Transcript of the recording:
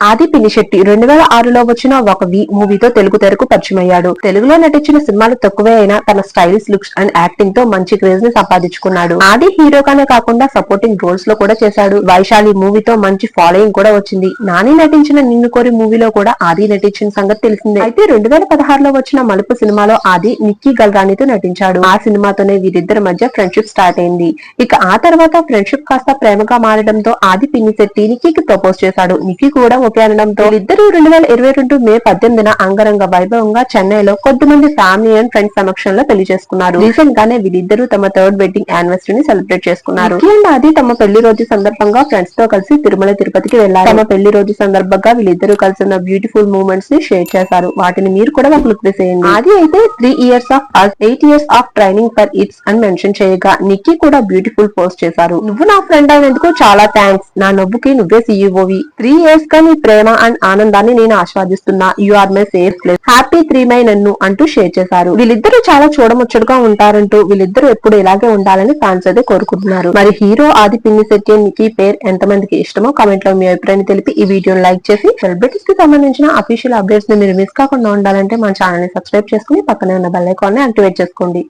ఆది పినిశెట్టి 2006లో వచ్చిన ఒక మూవీతో తెలుగు తెరకు పరిచయమయ్యాడు. తెలుగులో నటించిన సినిమాలు తక్కువే అయినా తన స్టైలిష్ లుక్స్ అండ్ యాక్టింగ్ తో మంచి క్రేజ్ ని సంపాదించుకున్నాడు. ఆది హీరోగానే కాకుండా సపోర్టింగ్ రోల్స్ లో కూడా చేశాడు. వైశాలి మూవీతో మంచి ఫాలోయింగ్ కూడా వచ్చింది. నాని నటించిన నిన్ను కోరి మూవీలో కూడా ఆది నటించిన సంగతి తెలిసిందే. అయితే 2016లో వచ్చిన మలుపు సినిమాలో ఆది నిక్కీ గల్రానితో నటించాడు. ఆ సినిమాతోనే వీరిద్దరి మధ్య ఫ్రెండ్షిప్ స్టార్ట్ అయింది. ఇక ఆ తర్వాత ఫ్రెండ్షిప్ కాస్త ప్రేమగా మారడంతో ఆది పినిశెట్టి నిక్కీకి ప్రపోజ్ చేశాడు. నిక్కీ కూడా ఒకే అనడంతో ఇద్దరు 2022 మే 18న అంగరంగ వైభవంగా చెన్నైలో కొద్దిమంది ఫ్యామిలీ అండ్ ఫ్రెండ్స్ సమక్షంలో పెళ్లి చేసుకున్నారు. రీసెంట్ గానే వీరిద్దరూ తమ థర్డ్ వెడ్డింగ్ యానివర్సరీని సెలబ్రేట్ చేసుకున్నారు. అది తమ పెళ్లి రోజు సందర్భంగా ఫ్రెండ్స్ తో కలిసి తిరుమల తిరుపతికి వెళ్లారు. తమ పెళ్లి రోజు సందర్భంగా వీళ్ళిద్దరూ కలిసి ఉన్న బ్యూటిఫుల్ మూమెంట్స్ ని షేర్ చేశారు. వాటిని మీరు కూడా ఒక లుక్ వేసేయండి. అది అయితే 3 years of us 8 years of training for it's అని మెన్షన్ చేయగా నిక్కీ కూడా బ్యూటిఫుల్ పోస్ట్ చేశారు. నువ్వు నా ఫ్రెండ్ అయినందుకు చాలా థ్యాంక్స్. నా నవ్వుకి నువ్వే సీఈఓవి. 3 years గా నీ ప్రేమ అండ్ ఆనందాన్ని నేను ఆస్వాదిస్తున్నా. You are my safe place. Happy 3 my నన్ను అంటూ షేర్ చేశారు. వీళ్ళిద్దరూ చాలా చూడముచ్చటగా ఉంటారంటూ వీళ్ళిద్దరూ ఎప్పుడు ఇలాగే ఉండాలని ఫ్యాన్స్ అయితే కోరుకుంటున్నారు. మరి హీరో ఆది పినిశెట్టి నిక్కీ పేర్ ఎంతమందికి ఇష్టమో కామెంట్ లో మీ అభిప్రాయాన్ని తెలిపి ఈ వీడియోని లైక్ చేసి సెలబ్రిటీస్ కి సంబంధించిన అఫీషియల్ అప్డేట్స్ ని మీరు మిస్ కాకుండా ఉండాలంటే మన ఛానల్ ని సబ్స్క్రైబ్ చేసుకుని పక్కనే ఉన్న బెల్ ఐకాన్ ని యాక్టివేట్ చేసుకోండి.